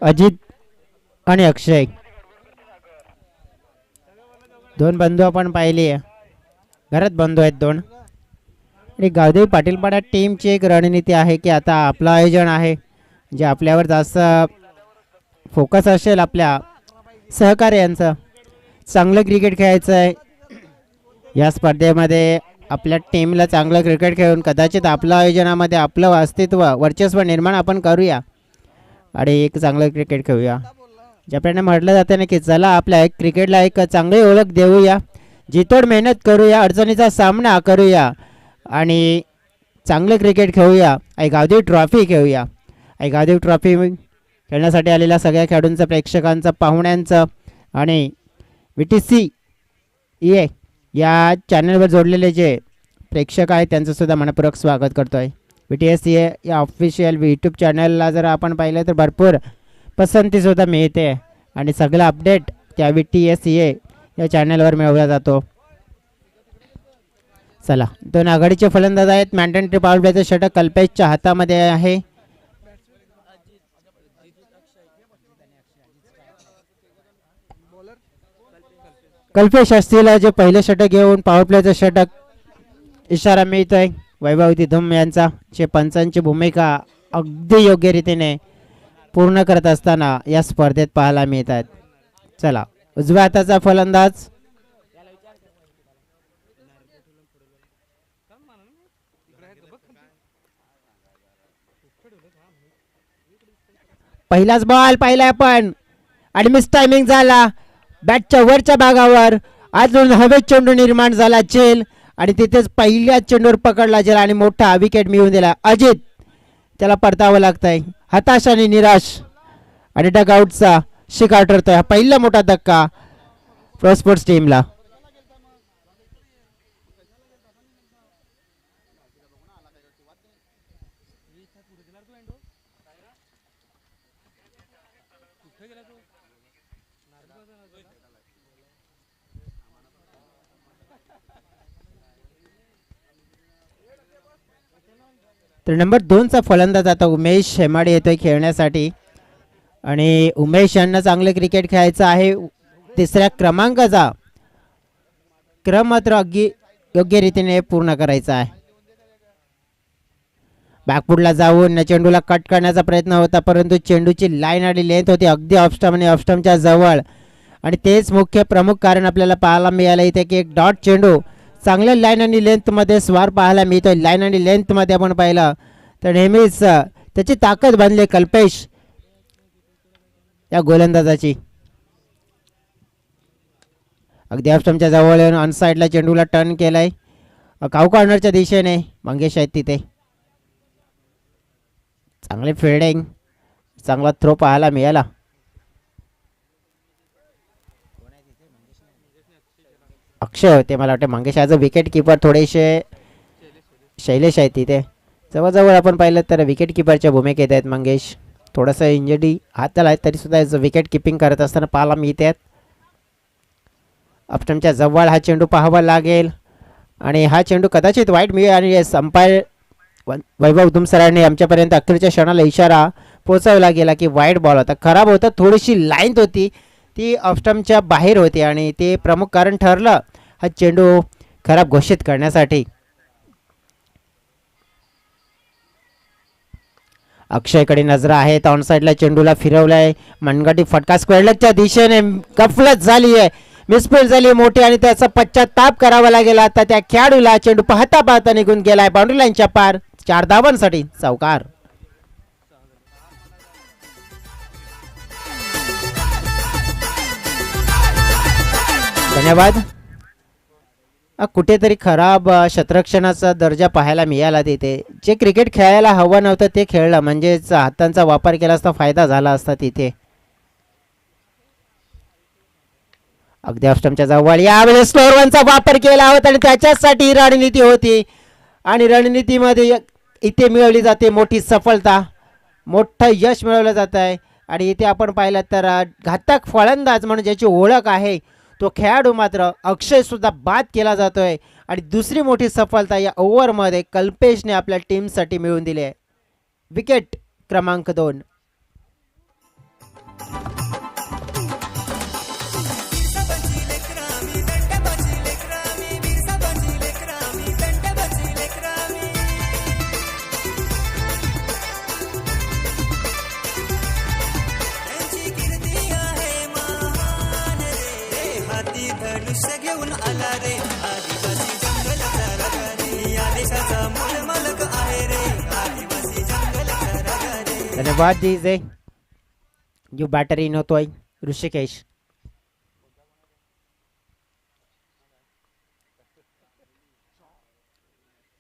अजित आणि अक्षय दोन बंधू आपण पाहिली आहे. घरात बंधू आहेत दोन. आणि गावदेवी पाटीलपाडा टीमची एक रणनीती आहे की आता आपलं आयोजन आहे जे आपल्यावर जास्त फोकस असेल, आपल्या सहकार्यांचं चांगलं क्रिकेट खेळायचं आहे. या स्पर्धेमध्ये आपल्या टीमला चांगलं क्रिकेट खेळून कदाचित आपल्या आयोजनामध्ये आपलं अस्तित्व वर्चस्व निर्माण आपण करूया आणि एक चांगलं क्रिकेट खेळूया. ज्याप्रमाणे म्हटलं जातं ना की चला आपल्या एक क्रिकेटला एक चांगली ओळख देऊया, जितोड मेहनत करूया, अडचणीचा सामना करूया आणि चांगलं क्रिकेट खेळूया. आई गावदेवी ट्रॉफी खेळूया. आई गावदेवी ट्रॉफी खेळण्यासाठी आलेल्या सगळ्या खेळाडूंचं, प्रेक्षकांचं, पाहुण्यांचं आणि VTC या चॅनलवर जोडलेले जे प्रेक्षक आहेत त्यांचंसुद्धा मनपूर्वक स्वागत करतो आहे. VTSCA या ऑफिशियल यूट्यूब चॅनलला जर आपण पाहिलं तर भरपूर पसंतीसुद्धा मिळते आणि सगळं अपडेट त्या VTSCA या चॅनलवर मिळवला जातो. चला, दोन आघाडीचे फलंदाज आहेत. मॅन्डेटरी पॉवर प्लेचं षटक कल्पेशच्या हातामध्ये आहे. कल्पेश असतील जे पहिले षटक घेऊन पॉवर प्लेचं षटक इशारा मिळतोय वैभव धुम यांचा, जे पंचांची भूमिका अगदी योग्य रीतीने पूर्ण करत असताना या स्पर्धेत पाहायला मिळत आहेत. चला, उजव्या हाताचा फलंदाज पहिलाच बॉल पाहिलाय आपण आणि मिस टायमिंग झाला. बॅटच्या वरच्या भागावर अजून हवेत चेंडू निर्माण झाला झेल आणि तिथेच पहिल्याच चेंडूवर पकडला झेल आणि मोठा विकेट मिळवून दिला. अजित त्याला परतावं लागतंय. हताश आणि निराश आणि डगआउटचा शिकार ठरतोय. हा पहिला मोठा धक्का प्रो स्पोर्ट्स टीमला. तर नंबर 2चा फलंदाज आता उमेश हेमाडे येतोय खेळण्यासाठी आणि उमेश यांना चांगले क्रिकेट खेळायचं आहे. तिसऱ्या क्रमांकाचा क्रम मात्र अगदी योग्य रीतीने पूर्ण करायचा आहे. बॅकफुटला जाऊन चेंडूला कट करण्याचा प्रयत्न होता, परंतु चेंडूची लाईन आणि लेंथ होती अगदी ऑफस्टम आणि ऑफस्टमच्या जवळ आणि तेच मुख्य प्रमुख कारण आपल्याला पाहायला मिळालं इथे की एक डॉट चेंडू चांगल्या लाईन आणि लेंथमध्ये स्वार पाहायला मिळतोय. लाईन आणि लेंथमध्ये आपण पाहिलं तर नेहमीच त्याची ताकद बनली कल्पेश या गोलंदाजाची. अगदी ऑफस्टमच्या जवळ येऊन ऑनसाईडला चेंडूला टर्न केलाय. काऊ कॉर्नरच्या दिशेने मंगेश आहेत तिथे. चांगले फिल्डिंग, चांगला थ्रो पाहायला मिळाला. अक्षय होते मला वाटतं. Mangesh as a wicket keeper थोडेसे शैलेश आहेत तिथे. जवळजवळ आपण पाहिलं तर विकेट किपरच्या भूमिकेत आहेत मंगेश. थोडंसं इंजरी हाताला आहे तरीसुद्धा विकेट किपिंग करत असताना पाहायला मिळतात. ऑफस्टमच्या जवळ हा चेंडू पाहावा लागेल आणि हा चेंडू कदाचित वाईट मिळेल आणि अंपायर वैभव धुम सरांनी आमच्यापर्यंत अखेरच्या क्षणाला इशारा पोहोचवला गेला की वाईट बॉल होता. खराब होता, थोडीशी लाईन होती ती ऑफस्टमच्या बाहेर होती आणि ते प्रमुख कारण ठरलं हा चेंडू खराब घोषित करण्यासाठी. अक्षयकडे नजर आहे. ऑन साईडला चेंडूला फिरवलाय. मनगटी फटका स्क्वेअर लेगच्या दिशेने गफलत झाली आहे, मिसफील्ड झाली मोठी आणि त्याचा पश्चाताप करावा लागेल आता त्या खेळाडूला. चेंडू पाहता पाहता निघून गेलाय बाउंड्री लाईनच्या पार. 4 धावांसाठी चौकार. धन्यवाद. कुठेतरी खराब क्षेत्ररक्षणाचा दर्जा पाहायला मिळाला तिथे. जे क्रिकेट खेळायला हवं नव्हतं ते खेळलं, म्हणजेच हातांचा वापर केला असता फायदा झाला असता तिथे. अगदी ऑफस्टमच्या जवळ यावेळेस स्लोअर वनचा वापर केला होता आणि त्याच्यासाठी रणनीती होती आणि रणनीतीमध्ये इथे मिळवली जाते मोठी सफलता, मोठं यश मिळवलं जात आहे. आणि इथे आपण पाहिलं तर घातक फलंदाज म्हणून ज्याची ओळख आहे तो खेळाडू मात्र अक्षय सुद्धा बाद केला जातोय आणि दुसरी मोठी सफलता या ओव्हरमध्ये कल्पेशने आपल्या टीमसाठी मिळवून दिली आहे. विकेट क्रमांक 2. धन्यवाद डीजे. जो बॅटर इन होतोय ऋषिकेश.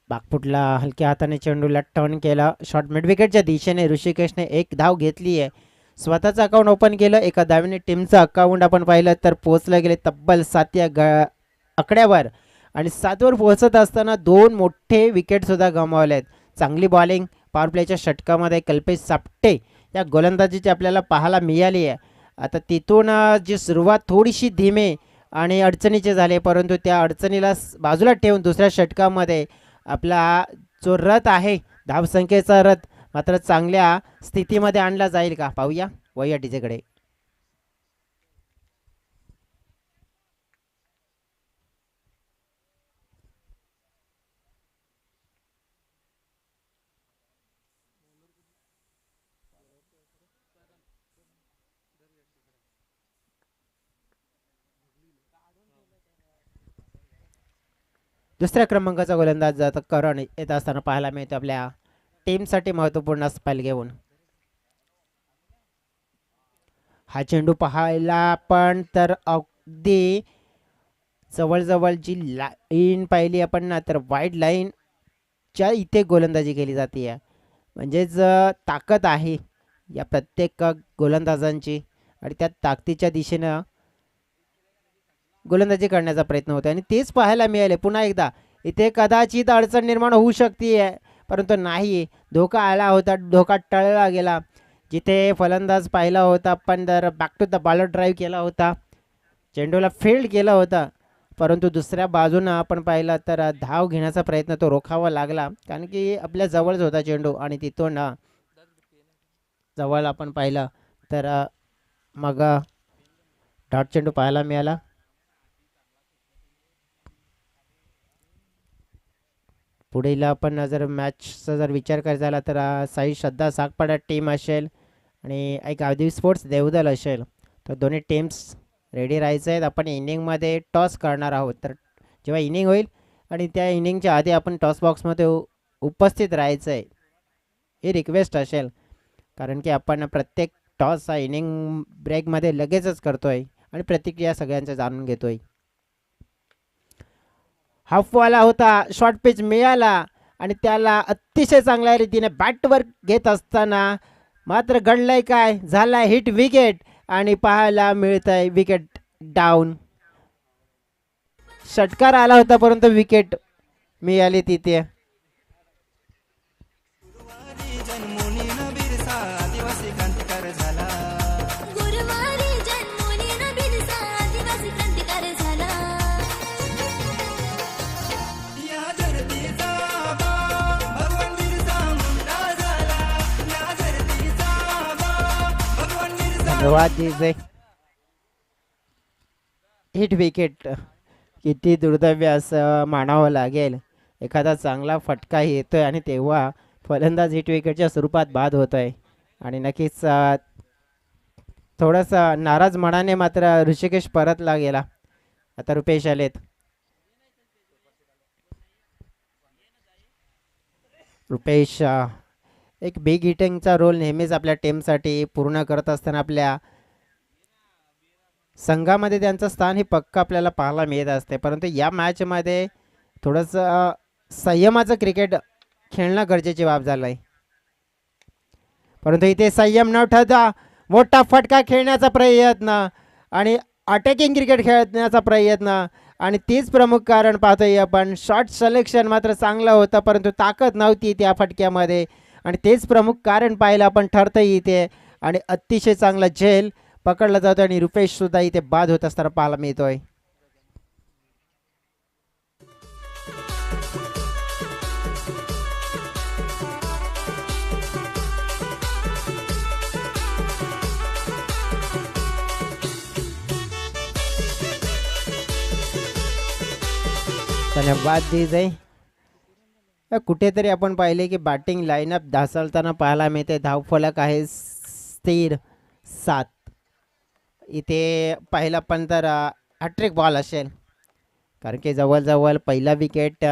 बागपुटला हलक्या हाताने चेंडूला टर्न केला. शॉट मिड विकेटच्या दिशेने ऋषिकेशने एक धाव घेतली आहे. स्वतःचं अकाउंट ओपन केलं. एका धावेने टीमचं अकाउंट आपण पाहिलं तर पोहोचले गेले तब्बल 7 या आकड्यावर. आणि 7 वर पोहोचत असताना 2 मोठे विकेट सुद्धा गमावलेत. चांगली बॉलिंग पॉवर प्लेच्या षटकामध्ये कल्पेश सापटे या गोलंदाजीची आपल्याला पाहायला मिळाली आहे. आता तिथून जी सुरुवात थोडीशी धीमे आणि अडचणीचे झाले, परंतु त्या अडचणीला बाजूला ठेवून दुसऱ्या षटकामध्ये आपला जो रथ आहे धावसंख्येचा रथ मात्र चांगल्या स्थितीमध्ये आणला जाईल का पाहूया. वया डीजेकडे. दुसऱ्या क्रमांकाचा गोलंदाज करण येत असताना पाहायला मिळतो आपल्या टीमसाठी महत्त्वपूर्ण स्पेल घेऊन. हा चेंडू पाहायला पण तर अगदी जवळजवळ जी लाईन पाहिली आपण ना तर वाईड लाईनच्या इथे गोलंदाजी केली जाते. म्हणजेच ताकद आहे या प्रत्येक गोलंदाजांची आणि त्या ताकदीच्या दिशेनं गोलंदाजी करण्याचा प्रयत्न होतो आणि तेच पाहायला मिळाले. पुन्हा एकदा इथे कदाचित अडचण निर्माण होऊ शकते, परंतु नाही. धोका आला होता, धोका टळला गेला. जिथे फलंदाज पाहिला होता पण तर back to the bowler drive केला होता, चेंडूला फील्ड केला होता, परंतु दुसऱ्या बाजूनं आपण पाहिलं तर धाव घेण्याचा प्रयत्न तो रोखावा लागला. कारण की आपल्या जवळच होता चेंडू आणि तिथून जवळ आपण पाहिलं तर मग डॉट चेंडू पाहायला मिळाला. पुढील आपण जर मॅचचा जर विचार करायचा झाला तर साई श्रद्धा सागपाडा टीम असेल आणि एक गावदेवी स्पोर्ट्स देवदल असेल. तर दोन्ही टीम्स रेडी राहायचं आहेत. आपण इनिंगमध्ये टॉस करणार आहोत. तर जेव्हा इनिंग होईल आणि त्या इनिंगच्या आधी आपण टॉस बॉक्समध्ये उपस्थित राहायचं आहे ही रिक्वेस्ट असेल. कारण की आपण प्रत्येक टॉस हा इनिंग ब्रेकमध्ये लगेचच करतो आहे आणि प्रतिक्रिया सगळ्यांच्या जाणून घेतो आहे. हाफवाला होता, शॉर्ट पिच मिळाला आणि त्याला अतिशय चांगल्या रीतीने बॅटवर घेत असताना मात्र घडलंय काय, झाला हिट विकेट आणि पाहायला मिळत आहे विकेट डाऊन. षटकार आला होता परंतु विकेट मिळाली तिथे. धन्यवाद डीजे. हिट विकेट किती दुर्दैव्य असं मानावं लागेल. एखादा चांगला फटका येतोय आणि तेव्हा फलंदाज हिट विकेटच्या स्वरूपात बाद होत आहे आणि नक्कीच थोडासा नाराज मनाने मात्र ऋषिकेश परतला गेला. आता रुपेश आलेत. रुपेश एक बिग हिटिंगचा रोल नेहमीच आपल्या टीमसाठी पूर्ण करत असताना आपल्या संघामध्ये त्यांचं स्थान हे पक्का आपल्याला पाहायला मिळत असते. परंतु या मॅचमध्ये थोडंसं संयमाचं क्रिकेट खेळणं गरजेची बाब झालं आहे. परंतु इथे संयम न ठेवता मोठा फटका खेळण्याचा प्रयत्न आणि अटॅकिंग क्रिकेट खेळण्याचा प्रयत्न आणि तीच प्रमुख कारण पाहतोय आपण. शॉट सिलेक्शन मात्र चांगला होता परंतु ताकद नव्हती त्या फटक्यामध्ये आणि तेच प्रमुख कारण पाहिलं आपण ठरतं इथे आणि अतिशय चांगला झेल पकडला जातो आणि रुपेश सुद्धा इथे बाद होत असताना पाहायला मिळतोय. धन्यवाद DJ. कुठेतरी आपण पाहिले की बॅटिंग लाईनअप ढासळताना पाहायला मिळते. धावफलक आहे स्थिर 7. इथे पहिला पण तर हॅट्रिक बॉल असेल, कारण की जवळजवळ पहिला विकेट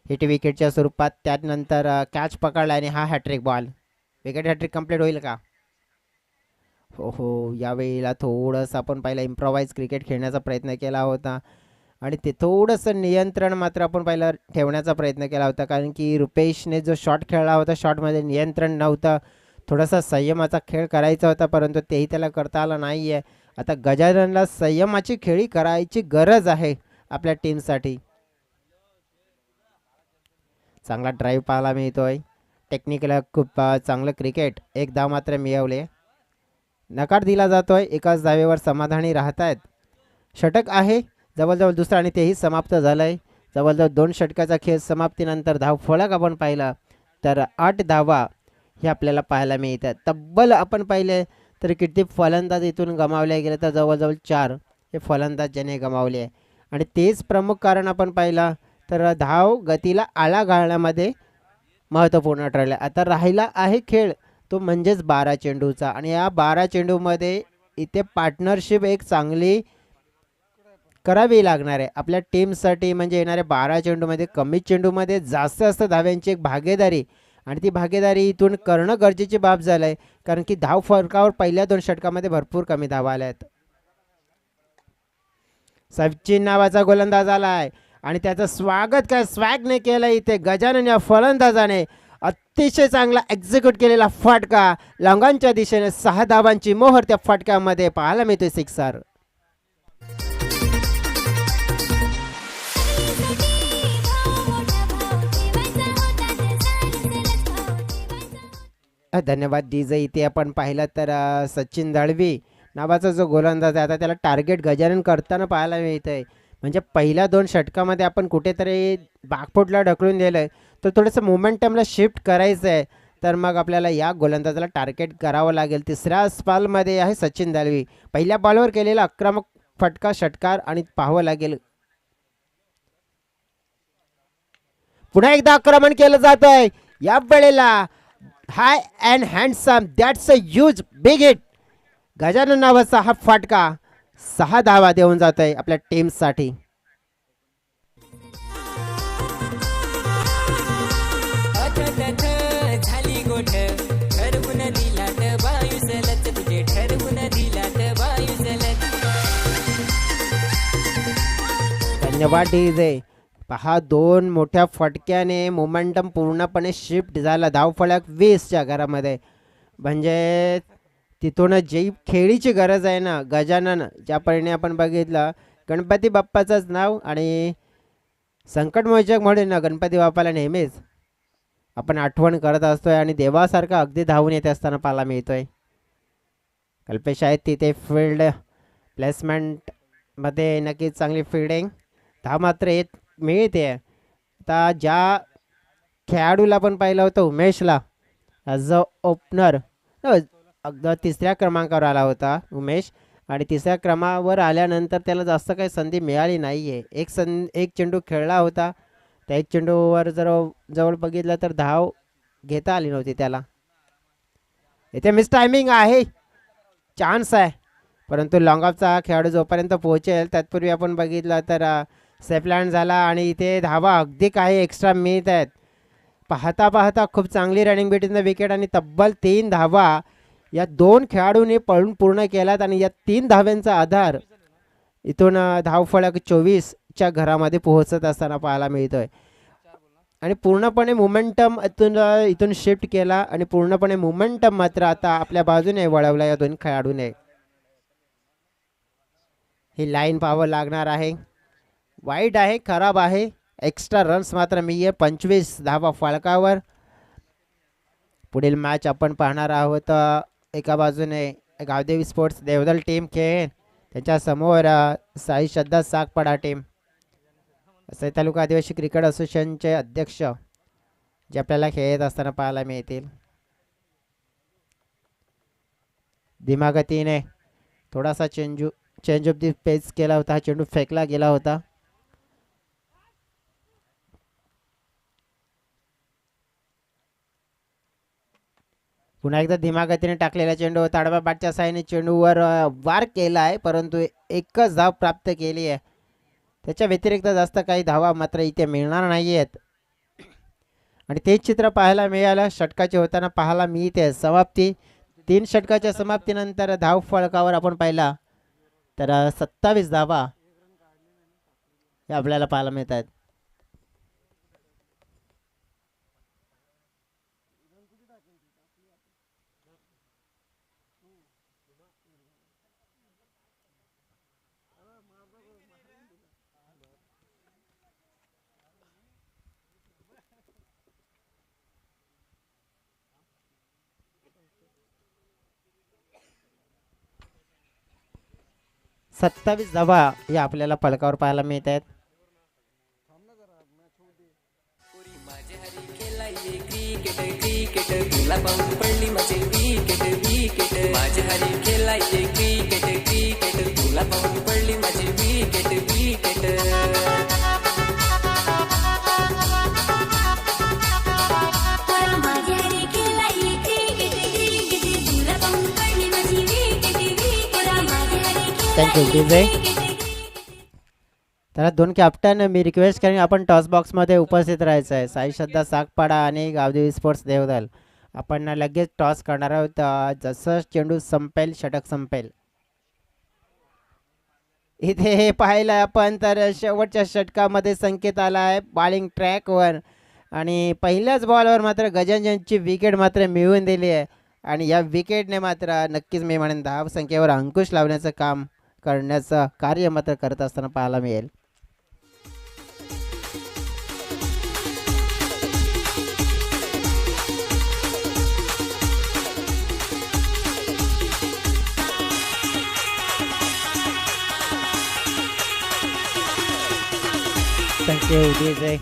हिट विकेटच्या स्वरूपात, त्यानंतर कॅच पकडला आणि हा hattrick ball. Wicket hattrick complete होईल का? हो हो, यावेळेला थोडंसं आपण पहिला इम्प्रोवाइज क्रिकेट खेळण्याचा प्रयत्न केला होता आणि ते थोडंसं नियंत्रण मात्र आपण पहिला ठेवण्याचा प्रयत्न केला होता, कारण की रुपेशने जो शॉट खेळला होता शॉटमध्ये नियंत्रण नव्हतं. थोडासा संयमाचा खेळ करायचा होता, परंतु तेही त्याला करता आला नाही आहे. आता गजाननला संयमाची खेळी करायची गरज आहे आपल्या टीमसाठी. चांगला ड्राईव्ह पाहायला मिळतोय. टेक्निकल खूप चांगलं क्रिकेट. एक धाव मात्र मिळवले. नकार दिला जातोय. एकाच धावेवर समाधानी राहत आहेत. षटक आहे जवळजवळ दुसरा आणि तेही समाप्त झालं आहे. जवळजवळ 2 षटकाचा खेळ समाप्तीनंतर धावफलक आपण पाहिलं तर 8 धावा हे आपल्याला पाहायला मिळतात. तब्बल आपण पाहिले तर किती फलंदाज इथून गमावले गेले तर जवळजवळ 4 हे फलंदाज ज्याने गमावले आहे. आणि तेच प्रमुख कारण आपण पाहिलं तर धाव गतीला आळा घालण्यामध्ये महत्त्वपूर्ण ठरले. आता राहिला आहे खेळ तो म्हणजेच 12 चेंडूचा, आणि या 12 चेंडूमध्ये इथे पार्टनरशिप एक चांगली करावी लागणार आहे आपल्या टीमसाठी. म्हणजे येणाऱ्या 12 चेंडूमध्ये कमी चेंडूमध्ये जास्त धाव्यांची एक भागीदारी, आणि ती भागीदारी इथून करणं गरजेची बाब झालं आहे, कारण की धाव फरकावर पहिल्या 2 षटकामध्ये भरपूर कमी धावा आल्या आहेत. सचिन नावाचा गोलंदाज आला आहे आणि त्याचं स्वागत काय स्वॅगने केलं इथे गजानन या फलंदाजाने. अतिशय चांगला एक्झिक्यूट केलेला फटका लॉंगांच्या दिशेने 6 धावांची मोहर त्या फटक्यामध्ये पाहायला मिळते. सिक्सर. धन्यवाद DJ. इथे आपण पाहिलं तर सचिन दळवी नावाचा जो गोलंदाज आहे आता त्याला टार्गेट गजानन करताना पाहायला मिळत आहे. म्हणजे पहिल्या 2 षटकामध्ये आपण कुठेतरी बॅकफुटला ढकलून दिलं आहे, तर थोडंसं मोमेंटमला शिफ्ट करायचं आहे, तर मग आपल्याला या गोलंदाजाला टार्गेट करावं लागेल. तिसऱ्या स्पालमध्ये आहे सचिन दळवी. पहिल्या बॉलवर केलेला आक्रमक फटका षटकार आणि पाहावं लागेल. पुन्हा एकदा आक्रमण केलं जात आहे या वेळेला. High and handsome, that's a huge big hit. Gajanan नावाचा हा फटका 6 धावा देऊन जात आहे आपल्या टीमसाठी. धन्यवाद DJ. पहा 2 मोठ्या फटक्याने मोमेंटम पूर्णपणे शिफ्ट झाला. धावफलक 20च्या घरामध्ये. म्हणजे तिथून जी खेळीची गरज आहे ना, गजानन ज्याप्रमाणे आपण बघितलं गणपती बाप्पाचंच नाव आणि संकटमोचक म्हणून ना गणपती बाप्पाला नेहमीच आपण आठवण करत असतोय आणि देवासारखा अगदी धावून येत असताना पाहायला मिळतोय. कल्पेश आहेत तिथे फील्ड प्लेसमेंटमध्ये नक्कीच चांगली फिल्डिंग. धाव मात्र येत मिळते. आता ज्या खेळाडूला पण पाहिलं होतं उमेशला ॲज अ ओपनर, अगदी 3ऱ्या क्रमांकावर आला होता उमेश, आणि 3ऱ्या क्रमावर आल्यानंतर त्याला जास्त काही संधी मिळाली नाही आहे. एक चेंडू खेळला होता, त्या एक चेंडूवर जर जवळ बघितलं तर धाव घेता आली नव्हती त्याला. इथे मिस टायमिंग आहे, चान्स आहे, परंतु लॉंग ऑफचा खेळाडू जोपर्यंत पोहोचेल त्यातपूर्वी आपण बघितलं तर सेफलँड झाला आणि इथे धावा अगदी काही एक्स्ट्रा मिळत आहेत. पाहता पाहता खूप चांगली रनिंग बिटवीन द विकेट आणि तब्बल 3 धावा या 2 खेळाडूंनी पळून पूर्ण केल्यात, आणि या 3 धाव्यांचा आधार इथून धावफलक 24च्या घरामध्ये पोहोचत असताना पाहायला मिळतोय. आणि पूर्णपणे मोमेंटम इथून शिफ्ट केला आणि पूर्णपणे मोमेंटम मात्र आता आपल्या बाजूने वळवला या 2 खेळाडूने. ही लाईन पाहावं लागणार आहे. वाईट आहे, खराब आहे. एक्स्ट्रा रन्स मात्र मी आहे 25 धावा फलकावर. पुढील मॅच आपण पाहणार आहोत. एका बाजूने गावदेवी स्पोर्ट्स देवदल टीम खेळ, त्याच्यासमोर साई श्रद्धा सागपडा टीम. सई तालुका आदिवासी क्रिकेट असोसिएशनचे अध्यक्ष जे आपल्याला खेळत असताना पाहायला मिळतील. धीमागतीने थोडासा चेंज ऑफ दी पेस केला होता. हा चेंडू फेकला गेला होता. पुन्हा एकदा धीमागतीने टाकलेला चेंडू ताडवा बॅटच्या साहाय्याने चेंडूवर वार केला आहे, परंतु एकच धाव प्राप्त केली आहे. त्याच्या व्यतिरिक्त जास्त काही धावा मात्र इथे मिळणार नाही आहेत. आणि तेच चित्र पाहायला मिळालं षटकाचे होताना पाहायला मिळते. समाप्ती 3 षटकाच्या समाप्तीनंतर धाव फलकावर आपण पाहिला तर 27 धावा हे आपल्याला पाहायला मिळत आहेत. सत्तावीस धावा हे आपल्याला फलकावर पाहायला मिळत आहेत. तुला पाहून पडली माझे विकेट विकेट माझ्या हरी खेळायचे क्रिकेट क्रिकेट तुला पाहून पडली माझी विकेट विकेट थँक्यू विजय. तर 2 कॅप्टन मी रिक्वेस्ट करेन आपण टॉस बॉक्समध्ये उपस्थित राहायचं आहे. साई श्रद्धा सागपाडा आणि गावदेवी स्पोर्ट्स देवदल आपण लगेच टॉस करणार आहोत. जसं चेंडू संपेल षटक संपेल. इथे हे पाहिलं आपण तर शेवटच्या षटकामध्ये संकेत आला आहे बॉलिंग ट्रॅकवर आणि पहिल्याच बॉलवर मात्र गजाननची विकेट मात्र मिळवून दिली आहे. आणि या विकेटने मात्र नक्कीच मी म्हणेन धावसंख्येवर अंकुश लावण्याचं काम करण्याचं कार्य मात्र करत असताना पाहायला मिळेल. थँक्यू विजय.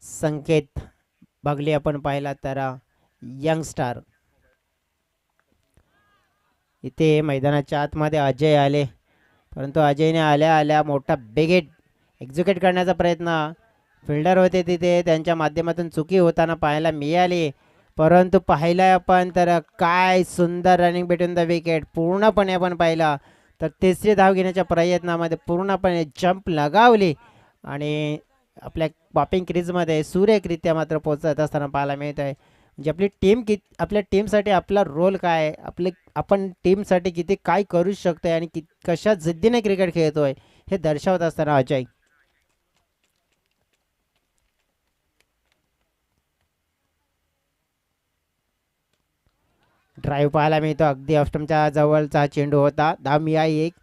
संकेत बघली आपण पाहिला तर यंगस्टार. इथे मैदानाच्या आतमध्ये अजय आले, परंतु अजयने आल्या आल्या मोठा बिगेट एक्झिक्यूट करण्याचा प्रयत्न फिल्डर होते तिथे त्यांच्या माध्यमातून चुकी होताना पाहायला मिळाली. परंतु पाहिलं आपण तर काय सुंदर रनिंग बिटवीन द विकेट. पूर्णपणे आपण पाहिला तर तिसरी धाव घेण्याच्या प्रयत्नामध्ये पूर्णपणे जंप लगावली आणि आपल्या पॉपिंग क्रीजमध्ये सुरेखरित्या मात्र पोहोचत असताना पाहायला मिळत आहे. म्हणजे आपली टीम आपल्या टीमसाठी आपला रोल काय आहे, आपण टीमसाठी किती काय करू शकतोय आणि कशा जिद्दीने क्रिकेट खेळतोय हे दर्शवत असताना अजय. ड्राईव्ह पाहायला मिळतो अगदी ऑस्टमच्या जवळचा चेंडू होता. धाव मिळाली एक.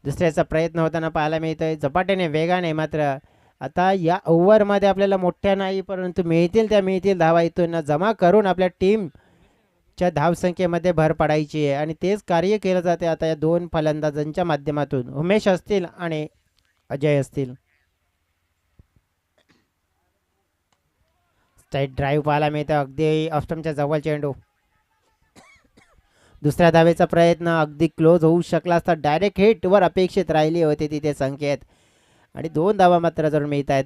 दुसऱ्याचा प्रयत्न होताना पाहायला मिळतोय झपाट्याने वेगाने. मात्र आता या ओव्हरमध्ये आपल्याला मोठ्या नाही परंतु मिळतील धावा इथून जमा करून आपल्या टीमच्या धावसंख्येमध्ये भर पडायची आहे आणि तेच कार्य केलं जाते आता या 2 फलंदाजांच्या माध्यमातून. उमेश असतील आणि अजय असतील. स्ट्राईट ड्राईव्ह पाहायला मिळतं अगदी ऑस्टमच्या जवळ चेंडू. दुसऱ्या धावेचा प्रयत्न अगदी क्लोज होऊ शकला असता. डायरेक्ट हिटवर अपेक्षित राहिली होती तिथे संकेत आणि 2 धावा मात्र जरूर मिळत आहेत.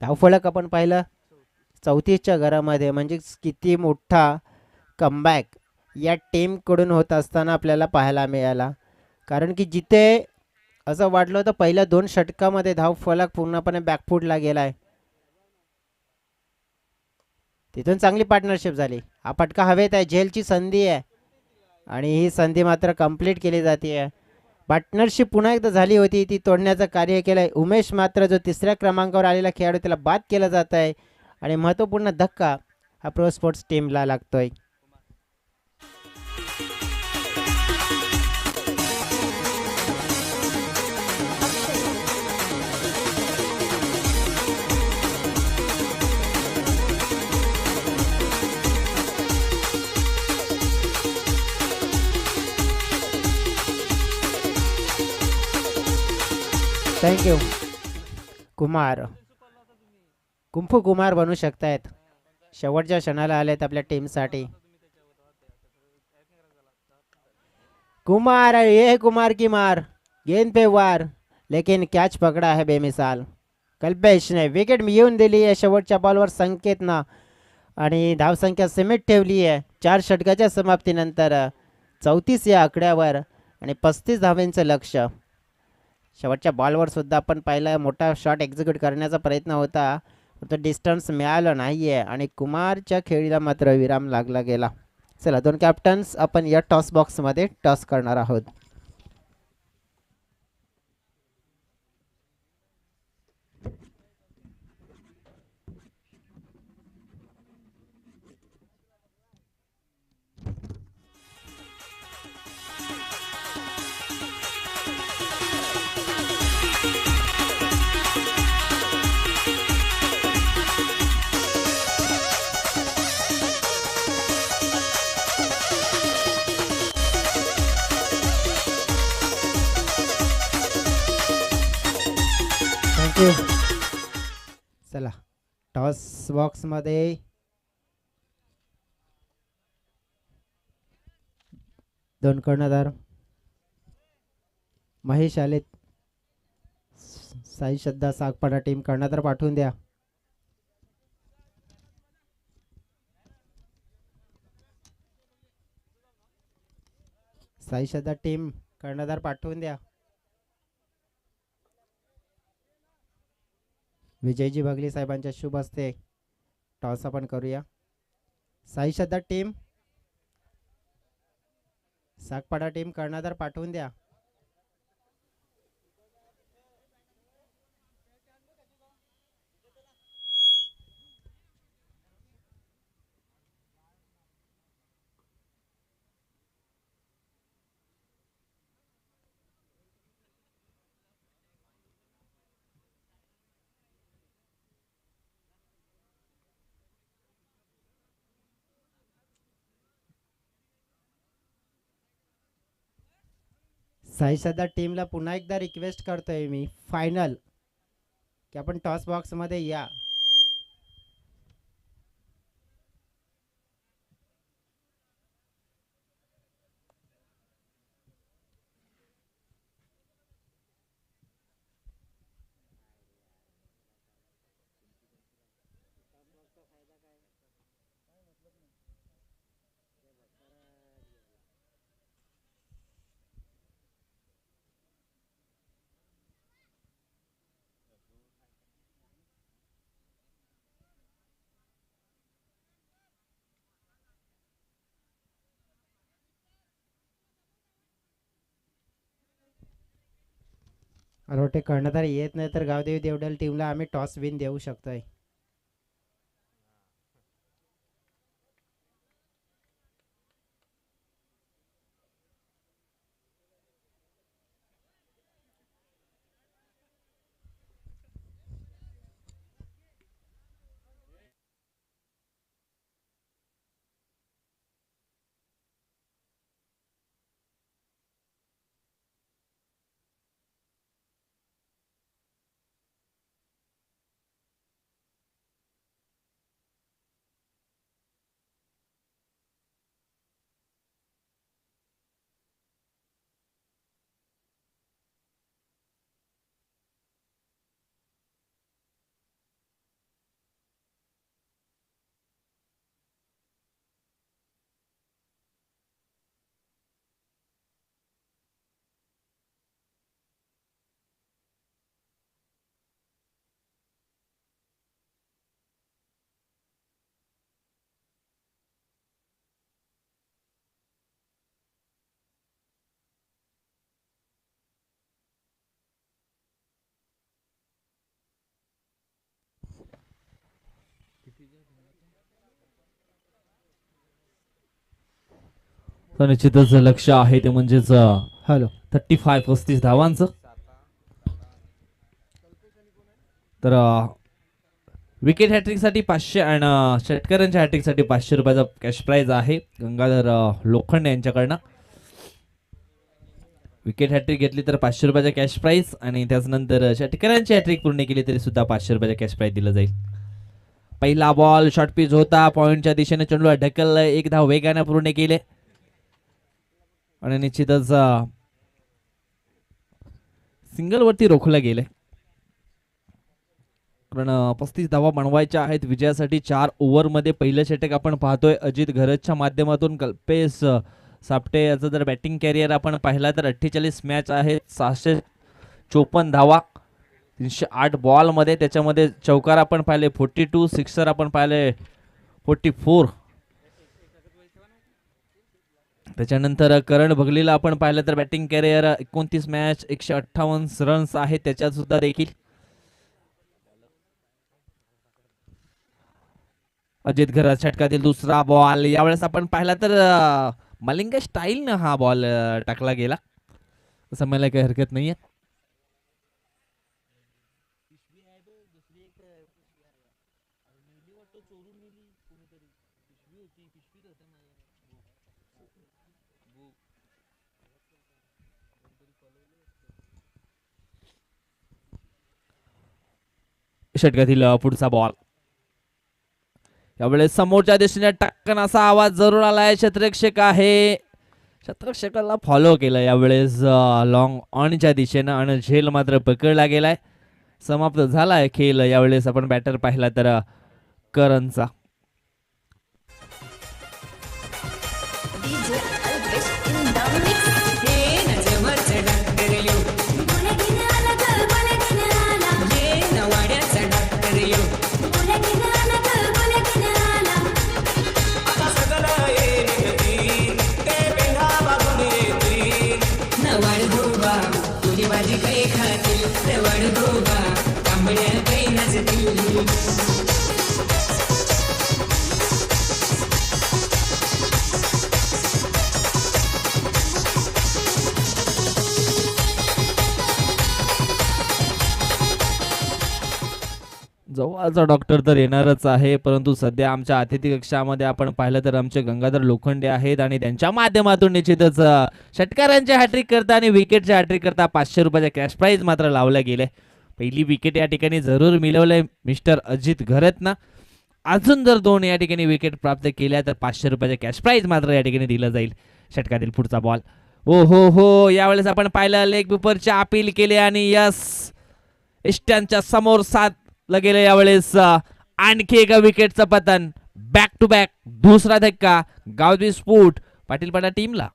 धावफलक आपण पाहिलं 34च्या घरामध्ये म्हणजे किती मोठा कमबॅक या टीमकडून होत असताना आपल्याला पाहायला मिळाला. कारण की जिथे असं वाटलं होतं पहिल्या 2 षटकामध्ये धावफलक पूर्णपणे बॅकफूटला गेला आहे तिथून चांगली पार्टनरशिप झाली. हा फटका हवेत आहे, झेलची संधी आहे आणि ही संधी मात्र कंप्लीट केली जाते. पार्टनरशिप पुन्हा एकदा झाली होती ती तोडण्याचं कार्य केलं आहे. उमेश मात्र जो 3ऱ्या क्रमांकावर आलेला खेळाडू त्याला बाद केला जात आहे आणि महत्त्वपूर्ण धक्का हा प्रो स्पोर्ट्स टीमला लागतोय. थँक्यू कुमार. कुंफू कुमार बनू शकतायत. शेवटच्या क्षणाला आलेत आपल्या टीमसाठी. कुमार ये कुमार की मार गेंद पे वार लेकिन कॅच पकडा है बेमिसाल. कल्पेशने विकेट येऊन दिली आहे शेवटच्या बॉलवर. संकेतनं आणि धावसंख्या समेट ठेवली आहे 4 षटकाच्या समाप्तीनंतर 34 या आकड्यावर आणि 35 धावांचं लक्ष. शेवटच्या बॉलवर सुद्धा आपण पाहिलं मोठा शॉट एक्झिक्यूट करण्याचा प्रयत्न होता, तो डिस्टन्स मिळालं नाही आहे आणि कुमारच्या खेळीला मात्र विराम लागला गेला. चला, दोन कॅप्टन्स आपण या टॉस बॉक्समध्ये टॉस करणार आहोत. थँक्यू. चला, टॉस बॉक्समध्ये दोन कर्णधार महेश आलेत. साई श्रद्धा सागपाडा टीम कर्णधार पाठवून द्या. साई श्रद्धा टीम कर्णधार पाठवून द्या. विजयजी बघली साहेबांच्या शुभ हस्ते टॉस आपण करूया. साई श्रद्धा टीम, सागपाडा टीम कर्णधार पाठवून द्या. साई श्रद्धा टीमला पुन्हा एकदा रिक्वेस्ट करतोय मी, फायनल की आपण टॉस बॉक्समध्ये या. रोटे कर्णधार येत नाही तर गावदेवी देवडल टीमला आम्ही टॉस विन देऊ शकतोय. तर निश्चितच लक्ष आहे ते म्हणजेच हॅलो 35 धावांचं. तर विकेट हॅट्रिक साठी 500 आणि षटकरांच्या हॅट्रिक साठी 500 रुपयाचा कॅश प्राइज आहे गंगाधर लोखंडे यांच्याकडनं. विकेट हॅट्रिक घेतली तर 500 रुपयाचा कॅश प्राइज आणि त्याचनंतर षटकरांची हॅट्रिक पूर्ण केली तरी सुद्धा 500 रुपयाचा कॅश प्राइज दिलं जाईल. पहिला बॉल शॉर्ट पिच होता, पॉइंटच्या दिशेने चेंडू ढकललं, एक धाव वेगाने पूर्ण केले आणि निश्चितच सिंगल वरती रोखलं गेले. कारण 35 धावा बनवायच्या आहेत विजयासाठी 4 ओव्हरमध्ये. पहिलं षटक आपण पाहतोय अजित घरतच्या माध्यमातून. कल्पेश सापटे याचं जर बॅटिंग कॅरियर आपण पाहिला तर 48 मॅच आहेत, 654 धावा, 308 बॉलमध्ये. त्याच्यामध्ये चौकार आपण पाहिले 42, सिक्सर आपण पाहिले 44. त्याच्यानंतर करण भगलीला आपण पाहिलं तर बॅटिंग कॅरियर 29 मॅच, 158 रन्स आहेत त्याच्यात सुद्धा देखील. अजित घरत षटकातील दुसरा बॉल. यावेळेस आपण पाहिला तर मलिंगा स्टाईलनं हा बॉल टाकला गेला, असं मला काही हरकत नाहीये. षटकातील पुढचा बॉल. यावेळेस समोरच्या दिशेने टक्कन असा आवाज जरूर आलाय. क्षेत्ररक्षक आहे, क्षेत्ररक्षकाला फॉलो केलं यावेळेस लॉंग ऑनच्या दिशेनं आणि झेल मात्र पकडला गेलाय. समाप्त झालाय खेळ. यावेळेस आपण बॅटर पाहिला तर करणचा. जवळचा डॉक्टर तर येणारच आहे, परंतु सध्या आमच्या अतिथी कक्षामध्ये आपण पाहिलं तर आमचे गंगाधर लोखंडे आहेत आणि त्यांच्या माध्यमातून निश्चितच षटकारांच्या हॅट्रिक करता आणि विकेटच्या हॅट्रिक करता 500 रुपयाच्या कॅश प्राईज मात्र लावल्या गेले. पहिली विकेट या ठिकाणी जरूर मिळवलंय मिस्टर अजित घरतनं. अजून जर 2 या ठिकाणी विकेट प्राप्त केल्या तर 500 रुपयाच्या कॅश प्राईज मात्र या ठिकाणी दिलं जाईल. षटकातील पुढचा बॉल. ओ हो हो, यावेळेस आपण पाहिलं लेग बिपरचे अपील केले आणि यस इष्ट्यांच्या समोर साथ गेले. यावेळेस आणखी एका विकेटचं पतन. बॅक टू बॅक दुसरा धक्का गावदेवी स्पोर्ट पाटीलपाडा टीमला.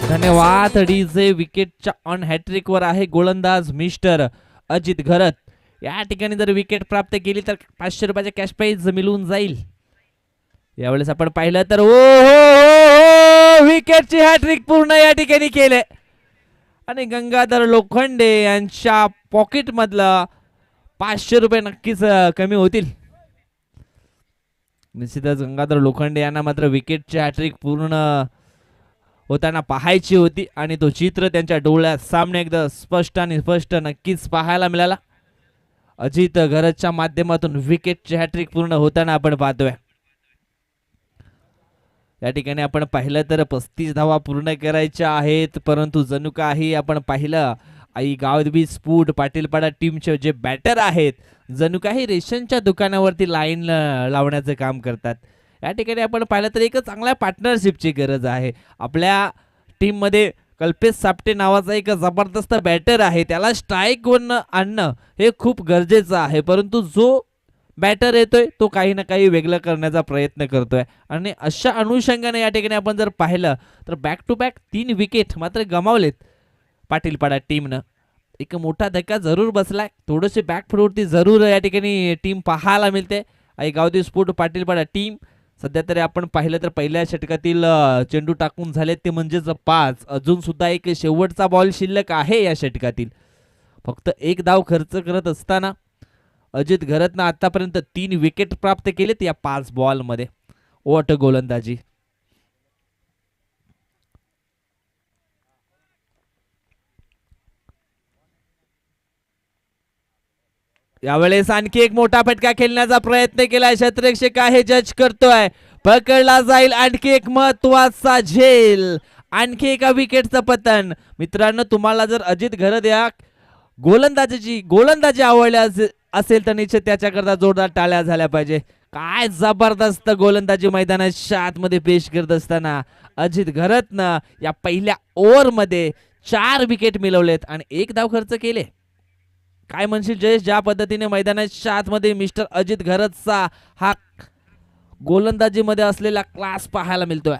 धन्यवाद. डीजे विकेटच्या ऑन हॅट्रिक वर आहे गोलंदाज मिस्टर अजित घरत. या ठिकाणी जर विकेट प्राप्त केली तर 500 रुपयाच्या कॅश प्राईज मिळून जाईल. यावेळेस आपण पाहिलं तर विकेटची हॅट्रिक पूर्ण या ठिकाणी केले आणि गंगाधर लोखंडे यांच्या पॉकेट मधलं 500 रुपये नक्कीच कमी होतील. निश्चितच गंगाधर लोखंडे यांना मात्र विकेटची हॅट्रिक पूर्ण होताना पाहायची होती आणि तो चित्र त्यांच्या डोळ्यात सामने एकदा स्पष्ट आणि स्पष्ट नक्कीच पाहायला मिळाला. अजित घरतच्या माध्यमातून विकेटची हॅट्रिक पूर्ण होताना आपण पाहतोय. या ठिकाणी आपण पाहिलं तर 35 धावा पूर्ण करायच्या आहेत, परंतु जणू काही आपण पाहिलं आई गावदेवी स्पोर्ट पाटीलपाडा टीमचे जे बॅटर आहेत जणू काही रेशनच्या दुकानावरती लाईन लावण्याचं काम करतात. या ठिकाणी आपण पाहिलं तर एक चांगल्या पार्टनरशिपची गरज आहे. आपल्या टीममध्ये कल्पेश सापटे नावाचा एक जबरदस्त बॅटर आहे, त्याला स्ट्राईक वर आणणं हे खूप गरजेचं आहे, परंतु जो बॅटर येतोय तो काही ना काही वेगळं करण्याचा प्रयत्न करतोय आणि अशा अनुषंगाने या ठिकाणी आपण जर पाहिलं तर बॅक टू बॅक 3 विकेट मात्र गमावलेत पाटीलपाडा टीमनं. एक मोठा धक्का जरूर बसलाय, थोडेसे बॅकफुटवरती जरूर या ठिकाणी टीम पाहायला मिळते. आई गावदेवी स्पोर्ट पाटीलपाडा टीम सध्या तरी आपण पाहिलं तर पहिल्या षटकातील चेंडू टाकून झालेत ते म्हणजेच 5. अजून सुद्धा एक शेवटचा बॉल शिल्लक आहे या षटकातील. फक्त 1 धाव खर्च करत असताना अजित घरतनं आतापर्यंत 3 विकेट प्राप्त केलेत या 5 बॉलमध्ये. ओट गोलंदाजी. यावेळेस आणखी एक मोठा फटका खेळण्याचा प्रयत्न केलाय, क्षेत्ररक्षक आहे, जज करतोय, पकडला जाईल. आणखी एक महत्वाचा झेल, आणखी एका विकेटचं पतन. मित्रांनो, तुम्हाला जर अजित घरत या गोलंदाजी आवडली असेल तर निश्चित त्याच्याकरता जोरदार टाळ्या झाल्या पाहिजे. काय जबरदस्त गोलंदाजी मैदानाच्या आतमध्ये पेश करत असताना अजित घरतनं या पहिल्या ओव्हरमध्ये 4 विकेट मिळवलेत आणि 1 धाव खर्च केले. काय म्हणशील जयेश, ज्या पद्धतीने मैदानाच्या आतमध्ये मिस्टर अजित घरतचा हा गोलंदाजीमध्ये असलेला क्लास पाहायला मिळतोय.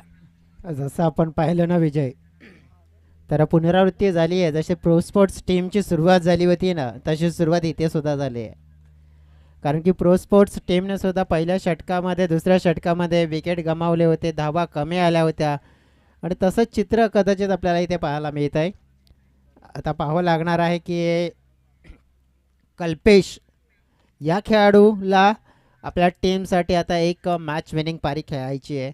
जसं आपण पाहिलं ना विजय, तर पुनरावृत्ती झाली आहे. जशी प्रो स्पोर्ट्स टीमची सुरुवात झाली होती ना, तशी सुरुवात इथे सुद्धा झाली आहे. कारण की प्रो स्पोर्ट्स टीमने सुद्धा पहिल्या षटकामध्ये दुसऱ्या षटकामध्ये विकेट गमावले होते, धावा कमी आल्या होत्या आणि तसंच चित्र कदाचित आपल्याला इथे पाहायला मिळत आहे. आता पाहावं लागणार आहे की कल्पेश या खेळाडूला आपल्या टीमसाठी आता एक मॅच विनिंग पारी खेळायची आहे.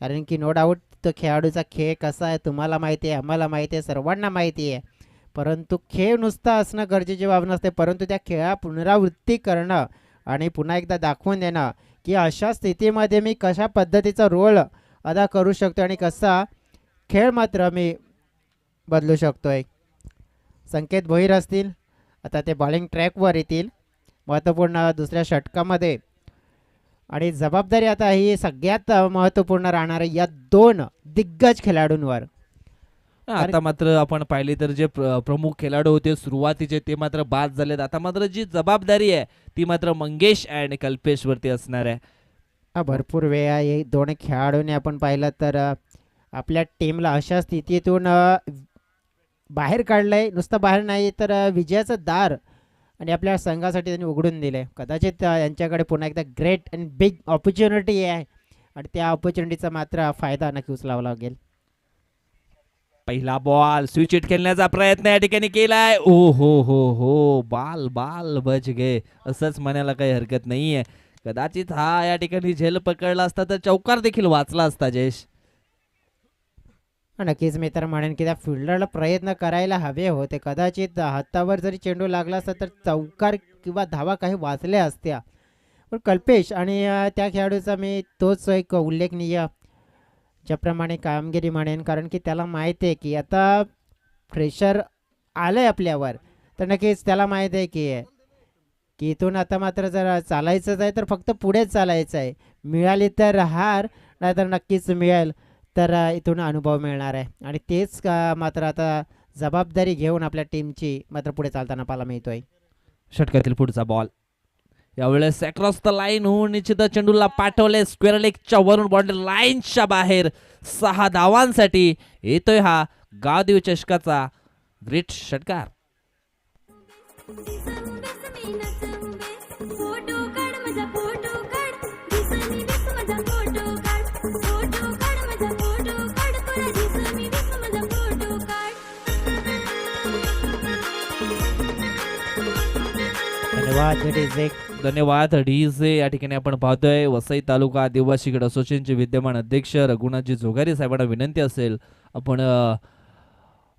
कारण की नो डाऊट तो खेळाडूचा खेळ कसा आहे तुम्हाला माहिती आहे, आम्हाला माहिती आहे, सर्वांना माहिती आहे. परंतु खेळ नुसता असणं गरजेची बाब नसते, परंतु त्या खेळा पुनरावृत्ती करणं आणि पुन्हा एकदा दाखवून देणं की अशा स्थितीमध्ये मी कशा पद्धतीचा रोल अदा करू शकतो आणि कसा खेळ मात्र मी बदलू शकतो आहे. संकेत भोईर असतील, आता ते बॉलिंग ट्रॅकवर येतील महत्त्वपूर्ण दुसऱ्या षटकामध्ये. आणि जबाबदारी आता ही सगळ्यात महत्त्वपूर्ण राहणार आहे या 2 दिग्गज खेळाडूंवर. आता मात्र आपण पाहिले तर जे प्रमुख खेळाडू होते सुरुवातीचे ते मात्र बाद झालेत. आता मात्र जी जबाबदारी आहे ती मात्र मंगेश आणि कल्पेश वरती असणार आहे. भरपूर वेळा हे 2 खेळाडूंनी आपण पाहिलं तर आपल्या टीमला अशा स्थितीतून बाहेर काढलंय. नुसतं बाहेर नाही तर विजयाचं दार आणि आपल्या संघासाठी त्यांनी उघडून दिले. कदाचित यांच्याकडे पुन्हा एकदा ग्रेट अँड बिग ऑपॉर्च्युनिटी आहे आणि त्या ऑपॉर्च्युनिटीचा मात्र फायदा नक्की उचलावा लागेल. पहिला बॉल स्विच हिट खेळण्याचा प्रयत्न या ठिकाणी केलाय. ओ हो बाल बाल बच गे, असंच म्हणायला काही हरकत नाहीये. कदाचित हा या ठिकाणी झेल पकडला असता तर चौकार देखील वाचला असता जयेश. नक्कीच मी तर म्हणेन की त्या फिल्डरला प्रयत्न करायला हवे होते. कदाचित हातावर जरी चेंडू लागला असता तर चौकार किंवा धावा काही वाचल्या असत्या. पण कल्पेश आणि त्या खेळाडूचा मी तोच एक उल्लेखनीय ज्याप्रमाणे कामगिरी म्हणेन. कारण की त्याला माहीत आहे की आता प्रेशर आलं आहे आपल्यावर, तर नक्कीच त्याला माहीत आहे की इथून आता मात्र जर चालायचंच आहे तर फक्त पुढेच चालायचं आहे. मिळाली तर हार, नाहीतर नक्कीच मिळेल तर इथून अनुभव मिळणार आहे. आणि तेच मात्र आता जबाबदारी घेऊन आपल्या टीमची मात्र पुढे चालताना पाहायला मिळतोय. षटकातील पुढचा बॉल यावेळेस अक्रॉस द लाईन होऊन निश्चित चेंडूला पाठवले स्क्वेअर लेगच्या वरून बाउंड्री लाईनच्या बाहेर. 6 धावांसाठी येतोय हा गावदेवी चषकाचा ग्रेट षटकार. धन्यवाद डीजे. या ठिकाणी आपण पाहतोय वसई तालुका आदिवासी क्रीडा असोसिएशनचे विद्यमान अध्यक्ष रघुनाथजी जोगारी साहेबांना विनंती असेल आपण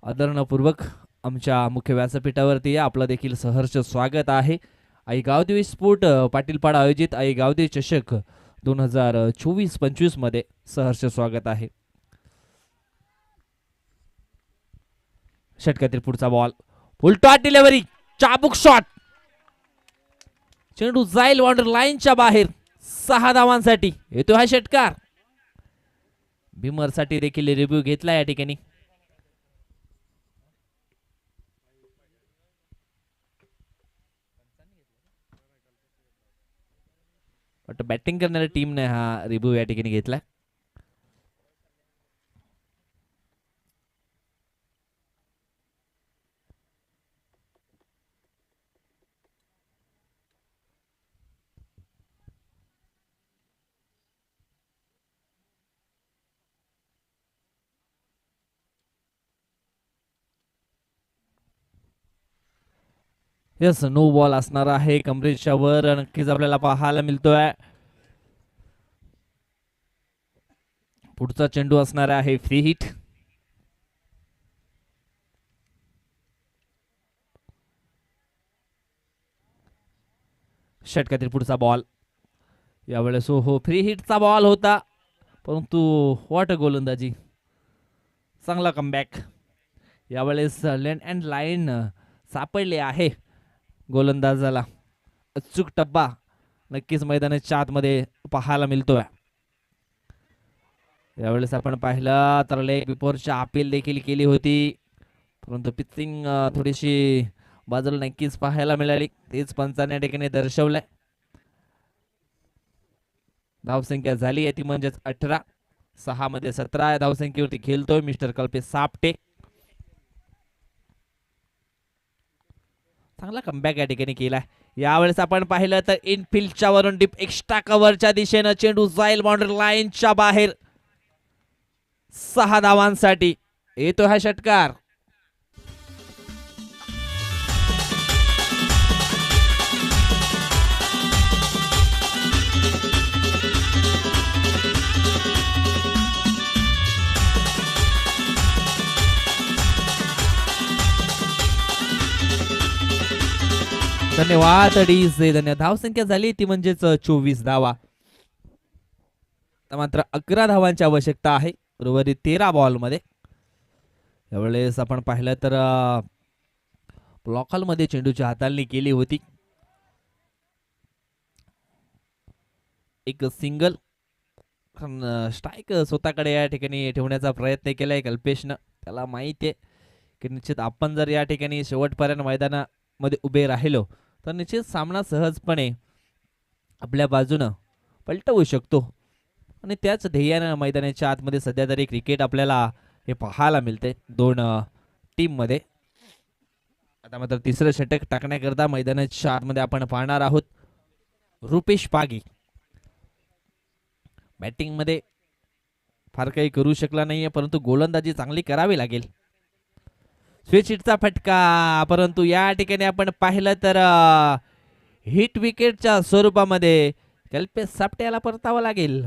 आदरणपूर्वक आमच्या मुख्य व्यासपीठावरती या. आपलं देखील सहर्ष स्वागत आहे. आई गावदेवी स्पोर्ट पाटीलपाडा आयोजित आई गावदेवी चषक 2024-25 मध्ये सहर्ष स्वागत आहे. षटकातील पुढचा बॉल फुलटॉस डिलिव्हरी, चाबूक शॉट, चेंडू जाईल बाउंड्री लाईनच्या बाहेर. 6 धावांसाठी येतो हा षटकार. भीमर साठी देखील रिव्ह्यू घेतला या ठिकाणी. बॅटिंग करणाऱ्या टीमने हा रिव्ह्यू या ठिकाणी घेतला. यस, नो बॉल असणार आहे कमरेच्या वर. नक्कीच आपल्याला पाहायला मिळतोय. पुढचा चेंडू असणार आहे फ्री हिट. षटकातील पुढचा बॉल, यावेळेस हो फ्री हिटचा बॉल होता, परंतु वॉट गोलंदाजी, चांगला कमबॅक. यावेळेस लेन अँड लाईन सापडले आहे गोलंदाजाला. अचूक टप्पा नक्कीच मैदानाच्या आतमध्ये पाहायला मिळतोय. यावेळेस आपण पाहिलं तर लेग बिफोरच्या अपील देखील केली होती, परंतु पिचिंग थोडीशी बाजूला नक्कीच पाहायला मिळाली, तेच पंचाने या ठिकाणी दर्शवलंय. धावसंख्या झाली आहे ती म्हणजेच 18. 6 मध्ये 17 या धावसंख्येवरती खेळतोय मिस्टर कल्पेश सापटे. चांगला कमबॅक या ठिकाणी केलाय. यावेळेस आपण पाहिलं तर इनफिल्डच्या वरून डीप एक्स्ट्रा कव्हरच्या दिशेनं चेंडू जाईल बाउंड्री लाईनच्या बाहेर. 6 धावांसाठी येतो हा षटकार. धन्यवाद डीजे, धन्यवाद. धावसंख्या झाली ती म्हणजेच 24 धावा. मात्र 11 धावांची आवश्यकता आहे उर्वरित 13 बॉल मध्ये. यावेळेस आपण पाहिलं तर ब्लॉक मध्ये चेंडूची हाताळणी केली होती. एक सिंगल स्ट्राईक स्वतःकडे या ठिकाणी ठेवण्याचा प्रयत्न केलाय कल्पेशनं. त्याला माहिती आहे की निश्चित आपण जर या ठिकाणी शेवटपर्यंत मैदानामध्ये उभे राहिलो तर निश्चित सामना सहजपणे आपल्या बाजूनं पलटवू शकतो. आणि त्याच ध्येयानं मैदानाच्या आतमध्ये सध्या तरी क्रिकेट आपल्याला हे पाहायला मिळते दोन टीम मध्ये. आता मात्र तिसरं षटक टाकण्याकरता मैदानाच्या आतमध्ये आपण पाहणार आहोत रुपेश पागी. बॅटिंग मध्ये फार काही करू शकला नाहीये, परंतु गोलंदाजी चांगली करावी लागेल. स्विच हिटचा फटका, परंतु या ठिकाणी आपण पाहिलं तर हिट विकेटच्या स्वरूपामध्ये कल्पेश सापटे याला परतावं लागेल.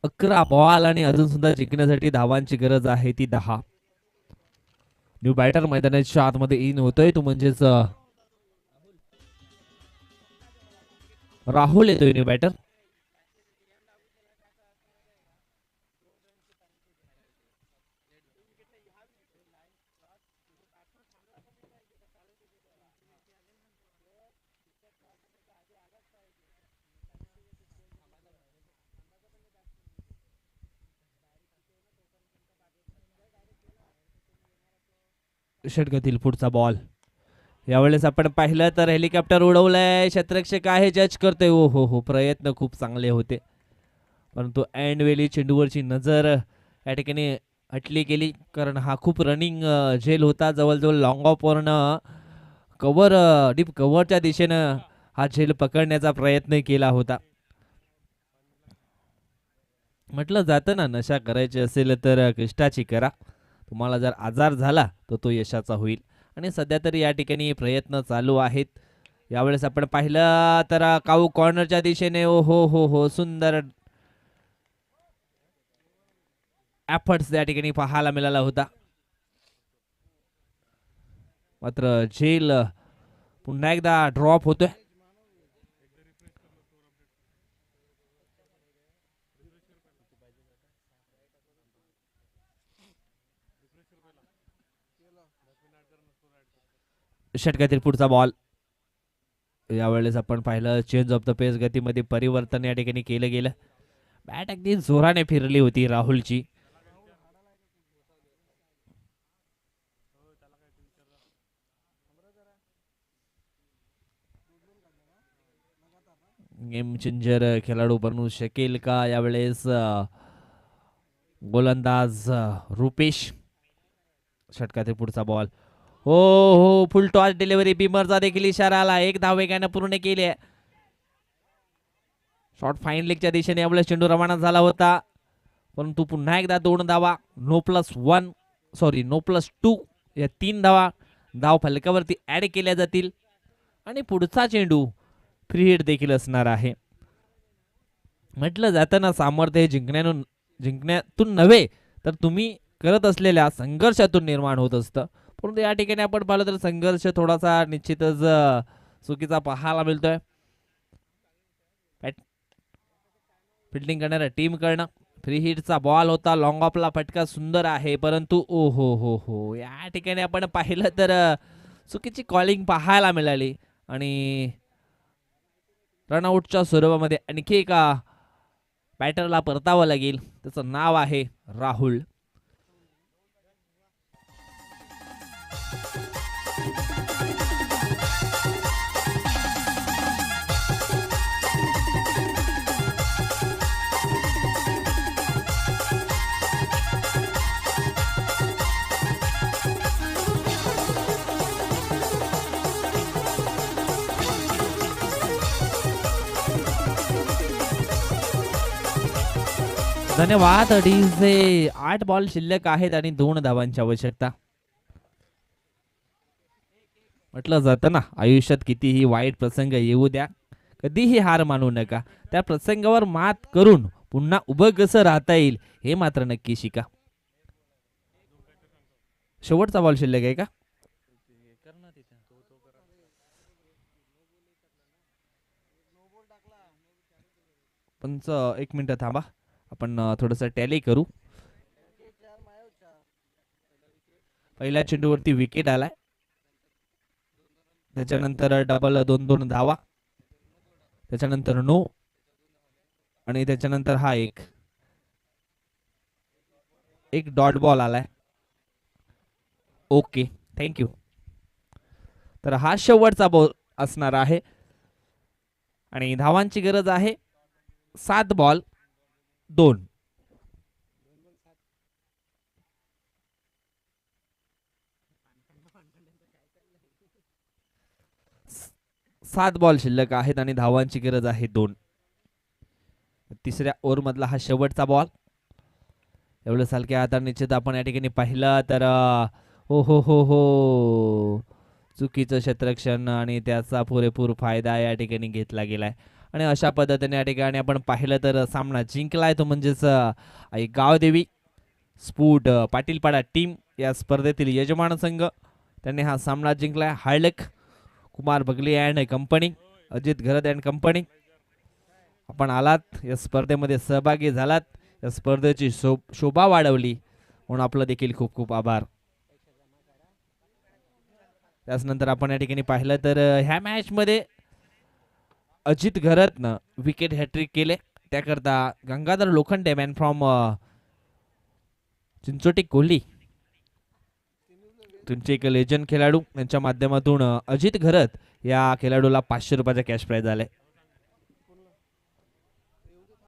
अकरा बॉल आणि अजून सुद्धा जिंकण्यासाठी धावांची गरज आहे ती 10. न्यू बॅटर मैदानाच्या आतमध्ये इन होतोय तो म्हणजेच राहुल येतोय न्यू बॅटर. षटकातील पुढचा बॉल, यावेळेस आपण पाहिलं तर हेलिकॉप्टर उडवलंय, क्षेत्ररक्षक आहे जज करतोय. ओ हो प्रयत्न खूप चांगले होते, परंतु ऐन वेळी चेंडूवरची नजर या ठिकाणी हटली गेली, कारण हा खूप रनिंग झेल होता. जवळजवळ लॉंग ऑफ वरनं कव्हर डीप कव्हरच्या दिशेनं हा झेल पकडण्याचा प्रयत्न केला होता. म्हटलं जातं ना, नशा करायची असेल तर कष्टाची करा. तुम्हाला जर आजार झाला तर तो यशाचा होईल. आणि सध्या तरी या ठिकाणी प्रयत्न चालू आहेत. यावेळेस आपण पाहिलं तर काऊ कॉर्नरच्या दिशेने ओ हो सुंदर एफर्ट्स या ठिकाणी पाहायला मिळाला होता. मात्र झेल पुन्हा एकदा ड्रॉप होतोय. षटकातील पुढचा बॉल, यावेळेस आपण पाहिलं चेंज ऑफ द पेस गतीमध्ये परिवर्तन या ठिकाणी केलं गेलं. बॅट अगदी जोराने फिरली होती राहुलची. गेम चेंजर खेळाडू बनू शकेल का यावेळेस गोलंदाज रुपेश. षटकातील पुढचा बॉल. हो हो, फुल टॉस डिलिव्हरी. बिमरचा देखील इशारा आला. एक धाव वेगाने पूर्ण केली आहे. शॉर्ट फाईन लेगच्या दिशेने यावेळेस चेंडू रवाना झाला होता, परंतु पुन्हा एकदा 2 धावा. नो प्लस 2 या 3 धावा धाव फलकावरती ऍड केल्या जातील आणि पुढचा चेंडू फ्री हिट देखील असणार आहे. म्हटलं जातं ना, सामर्थ्य हे जिंकण्यातून नव्हे तर तुम्ही करत असलेल्या संघर्षातून निर्माण होत असतं. परंतु या ठिकाणी आपण पाहिलं तर संघर्ष थोडासा निश्चितच चुकीचा पाहायला मिळतोय. फिल्डिंग करणाऱ्या टीम कडनं फ्री हिटचा बॉल होता. लॉंग ऑफला फटका सुंदर आहे, परंतु ओ हो हो हो, या ठिकाणी आपण पाहिलं तर चुकीची कॉलिंग पाहायला मिळाली आणि रनआउटच्या स्वरूपामध्ये आणखी एका बॅटरला परतावं लागेल. त्याचं नाव आहे राहुल. धन्यवाद. अडीचचे 8 बॉल शिल्लक आहेत आणि 2 धावांची आवश्यकता. म्हटलं जातं ना, आयुष्यात कितीही वाईट प्रसंग येऊ द्या, कधीही हार मानू नका. त्या प्रसंगावर मात करून पुन्हा उभं कसं राहता येईल हे मात्र नक्की शिका. शेवटचा बॉल शिल्लक आहे का? पंच 1 मिनिट थांबा, आपण थोडस टॅली करू. पहिल्या चेंडूवरती विकेट आलाय, त्याच्यानंतर डबल 2-2 धावा, त्याच्यानंतर नो आणि त्याच्यानंतर हा एक डॉट बॉल आलाय. Okay, thank you. तर हा शेवटचा बॉल असणार आहे आणि धावांची गरज आहे 7 बॉल 2. सात बॉल शिल्लक आहेत आणि धावांची गरज आहे 2. तिसऱ्या ओव्हर मधला हा शेवटचा बॉल. एवढं सारख्या आता निश्चित आपण या ठिकाणी पाहिलं तर हो हो हो हो, चुकीचं क्षेत्ररक्षण आणि त्याचा पुरेपूर फायदा या ठिकाणी घेतला गेलाय आणि अशा पद्धतीने या ठिकाणी आपण पाहिलं तर सामना जिंकलाय तो म्हणजेच गावदेवी स्फूट पाटीलपाडा टीम या स्पर्धेतील यजमान संघ. त्यांनी हा सामना जिंकलाय. हार्डक कुमार बगले and company, Ajit Gharat and company, आपण आलात या स्पर्धेमध्ये सहभागी झालात, या स्पर्धेची शोभा वाढवली म्हणून आपलं देखील खूप खूप आभार. त्यानंतर आपण या ठिकाणी पाहिलं तर ह्या मॅच मध्ये अजित घरतनं विकेट हॅट्रिक केले. त्याकरता गंगाधर लोखंडे मॅन फ्रॉम चिंचोटी कोल्ही, तुमचे एक लेजंड खेळाडू, यांच्या माध्यमातून अजित घरत या खेळाडूला 500 रुपयाचा कॅश प्राइज आलाय.